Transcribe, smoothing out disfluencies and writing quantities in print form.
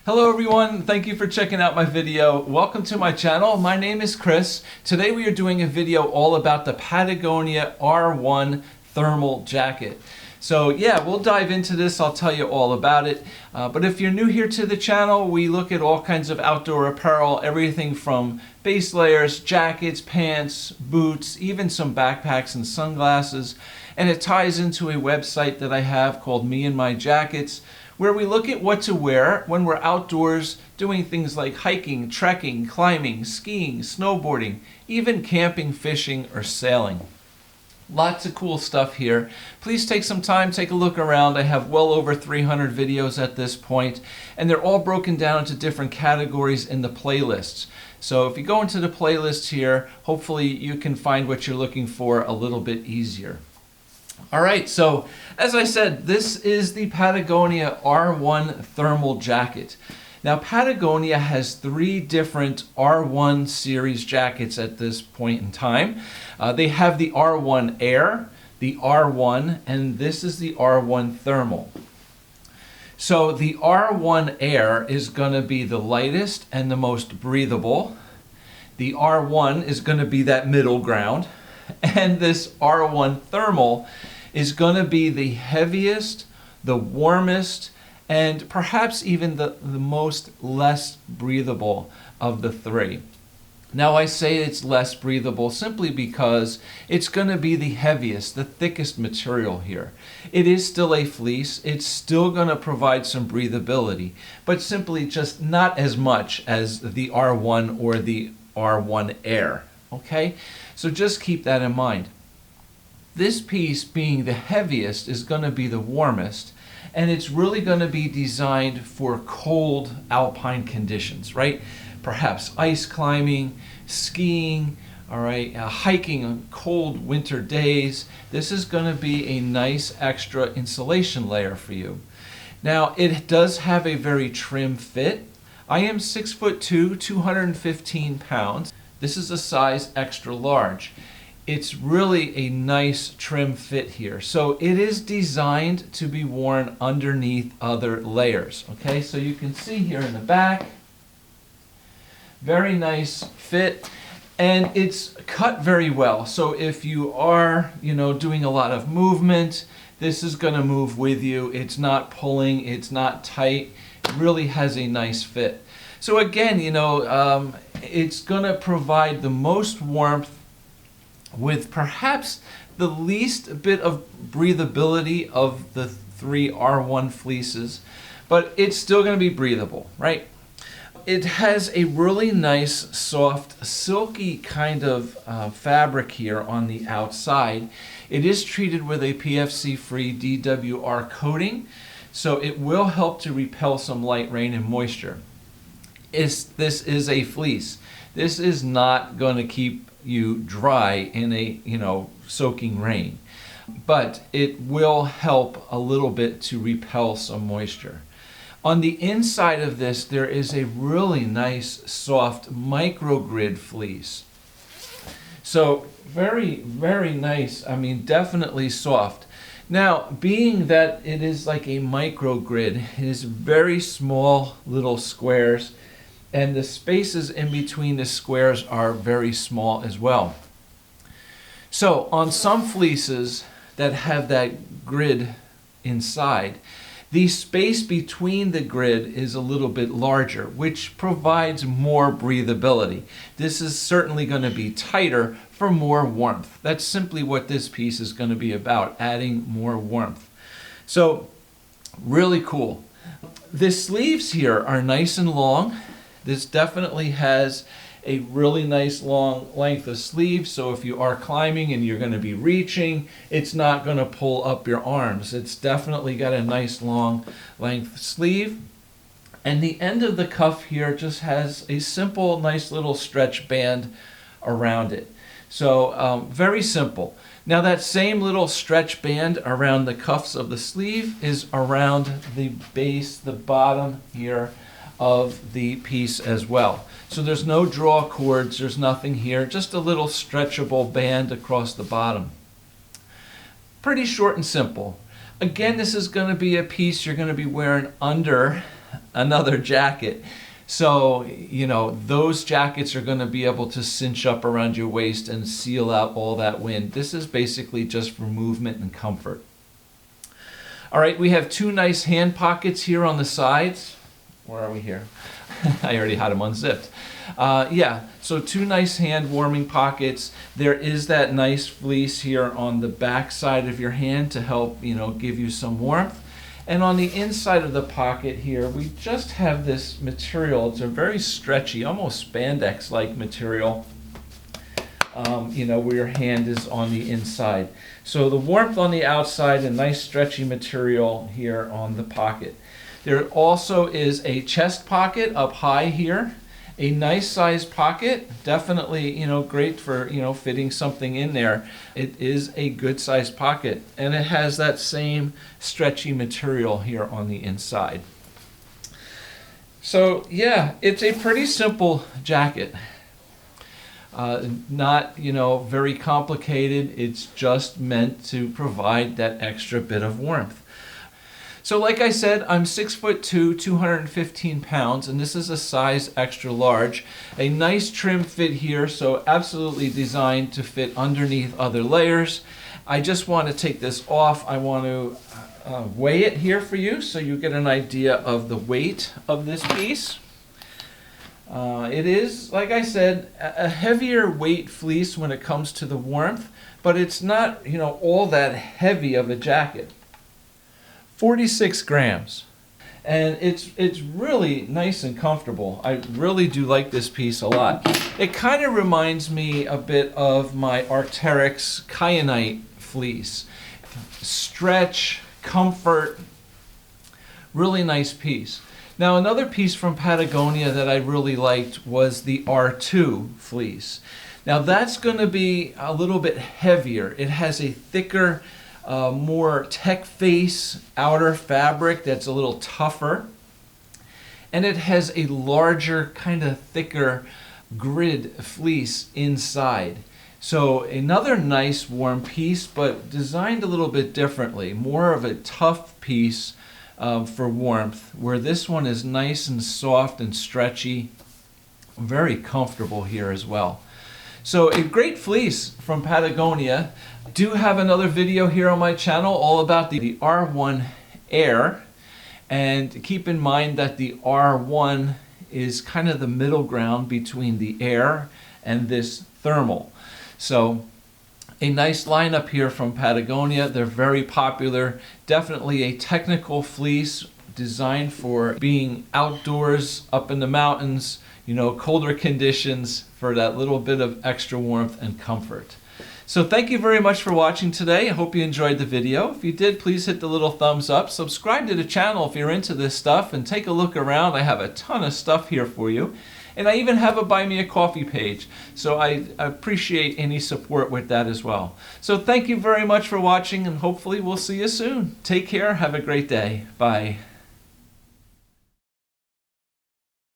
Hello everyone, thank you for checking out my video. Welcome to my channel. My name is Chris. Today we are doing a video all about the Patagonia R1 thermal jacket. So yeah, we'll dive into this. I'll tell you all about it. But if you're new here to the channel, we look at all kinds of outdoor apparel, everything from base layers, jackets, pants, boots, even some backpacks and sunglasses. And it ties into a website that I have called Me and My Jackets, where we look at what to wear when we're outdoors doing things like hiking, trekking, climbing, skiing, snowboarding, even camping, fishing, or sailing. Lots of cool stuff here. Please take some time, take a look around. I have well over 300 videos at this point, and they're all broken down into different categories in the playlists. So if you go into the playlist here, hopefully you can find what you're looking for a little bit easier. All right, so as I said, this is the Patagonia R1 thermal jacket. Now, Patagonia has 3 different R1 series jackets at this point in time. They have the R1 Air, the R1, and this is the R1 Thermal. So the R1 Air is going to be the lightest and the most breathable. The R1 is going to be that middle ground. And this R1 Thermal is going to be the heaviest, the warmest, and perhaps even the most less breathable of the 3. Now I say it's less breathable simply because it's going to be the heaviest, the thickest material here. It is still a fleece. It's still going to provide some breathability, but simply just not as much as the R1 or the R1 Air. Okay? So just keep that in mind. This piece, being the heaviest, is going to be the warmest, and it's really going to be designed for cold alpine conditions, right? Perhaps ice climbing, skiing, all right, hiking on cold winter days. This is going to be a nice extra insulation layer for you. Now, it does have a very trim fit. I am 6'2", 215 pounds. This is a size extra large. It's really a nice trim fit here. So it is designed to be worn underneath other layers. Okay, so you can see here in the back, very nice fit, and it's cut very well. So if you are, doing a lot of movement, this is going to move with you. It's not pulling, it's not tight. It really has a nice fit. So again, it's going to provide the most warmth with perhaps the least bit of breathability of the 3 R1 fleeces, but it's still going to be breathable, right? It has a really nice, soft, silky kind of fabric here on the outside. It is treated with a PFC-free DWR coating, so it will help to repel some light rain and moisture. This is a fleece. This is not going to keep you dry in a soaking rain, but it will help a little bit to repel some moisture. On the inside of this, there is a really nice soft microgrid fleece. So very, very nice. I mean, definitely soft. Now, being that it is like a microgrid, it is very small little squares, and the spaces in between the squares are very small as well. So on some fleeces that have that grid inside, the space between the grid is a little bit larger, which provides more breathability. This is certainly going to be tighter for more warmth. That's simply what this piece is going to be about, adding more warmth. So really cool. The sleeves here are nice and long. This definitely has a really nice long length of sleeve, so if you are climbing and you're going to be reaching, it's not going to pull up your arms. It's definitely got a nice long length sleeve. And the end of the cuff here just has a simple, nice little stretch band around it. So very simple. Now that same little stretch band around the cuffs of the sleeve is around the base, the bottom here of the piece as well. So there's no draw cords, there's nothing here, just a little stretchable band across the bottom. Pretty short and simple. Again, this is going to be a piece you're going to be wearing under another jacket. So, you know, those jackets are going to be able to cinch up around your waist and seal out all that wind. This is basically just for movement and comfort. All right, we have two nice hand pockets here on the sides. Where are we here? I already had them unzipped. Yeah, so two nice hand warming pockets. There is that nice fleece here on the back side of your hand to help, you know, give you some warmth. And on the inside of the pocket here, we just have this material. It's a very stretchy, almost spandex-like material, you know, where your hand is on the inside. So the warmth on the outside and nice stretchy material here on the pocket. There also is a chest pocket up high here. A nice sized pocket, definitely, you know, great for, you know, fitting something in there. It is a good sized pocket, and it has that same stretchy material here on the inside. So yeah, it's a pretty simple jacket. Not, you know, very complicated. It's just meant to provide that extra bit of warmth. So like I said, I'm 6'2", 215 pounds, and this is a size extra large. A nice trim fit here, so absolutely designed to fit underneath other layers. I just want to take this off. I want to weigh it here for you so you get an idea of the weight of this piece. It is, like I said, a heavier weight fleece when it comes to the warmth, but it's not, you know, all that heavy of a jacket. 46 grams, and it's really nice and comfortable. I really do like this piece a lot. It kind of reminds me a bit of my Arc'teryx Kyanite fleece. Stretch, comfort, really nice piece. Now another piece from Patagonia that I really liked was the R2 fleece. Now that's going to be a little bit heavier. It has a thicker, more tech face outer fabric that's a little tougher, and it has a larger, kind of thicker grid fleece inside. So another nice warm piece, but designed a little bit differently, more of a tough piece for warmth, where this one is nice and soft and stretchy, very comfortable here as well. So a great fleece from Patagonia. I do have another video here on my channel all about the R1 Air, and keep in mind that the R1 is kind of the middle ground between the Air and this thermal. So a nice lineup here from Patagonia. They're very popular. Definitely a technical fleece designed for being outdoors, up in the mountains, you know, colder conditions, for that little bit of extra warmth and comfort. So thank you very much for watching today. I hope you enjoyed the video. If you did, please hit the little thumbs up. Subscribe to the channel if you're into this stuff, and take a look around. I have a ton of stuff here for you. And I even have a Buy Me a Coffee page. So I appreciate any support with that as well. So thank you very much for watching, and hopefully we'll see you soon. Take care. Have a great day. Bye.